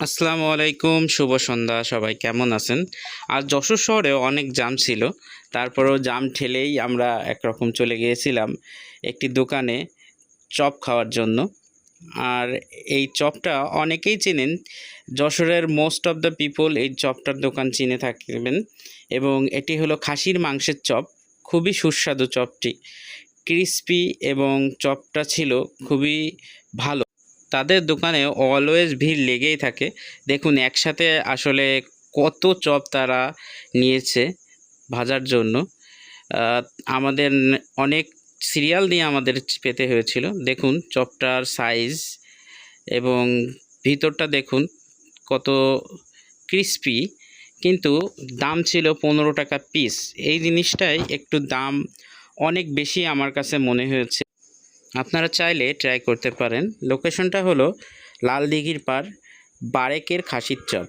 আসসালামু আলাইকুম, শুভ সন্ধ্যা। সবাই কেমন আছেন? আজ যশোর শহরেও অনেক জ্যাম ছিল। তারপরেও জ্যাম ঠেলেই আমরা একরকম চলে গিয়েছিলাম একটি দোকানে চপ খাওয়ার জন্য। আর এই চপটা অনেকেই চেনেন। যশোরের মোস্ট অফ দ্য পিপল এই চপটার দোকান চিনে থাকবেন। এবং এটি হলো খাসির মাংসের চপ। খুবই সুস্বাদু চপটি, ক্রিস্পি, এবং চপটা ছিল খুবই ভালো। তাদের দোকানে অলওয়েজ ভিড় লেগেই থাকে। দেখুন একসাথে আসলে কত চপ তারা নিয়েছে ভাজার জন্য। আহ, আমাদের অনেক সিরিয়াল দিয়ে আমাদের পেতে হয়েছিল। দেখুন চপটার সাইজ এবং ভিতরটা দেখুন কত ক্রিস্পি, কিন্তু দাম ছিল 15 টাকা পিস। এই জিনিসটাই একটু দাম অনেক বেশি আমার কাছে মনে হয়েছে। আপনারা চাইলে ট্রাই করতে পারেন। লোকেশনটা হলো লাল দিঘির পাড়, বারেকের খাসির চপ।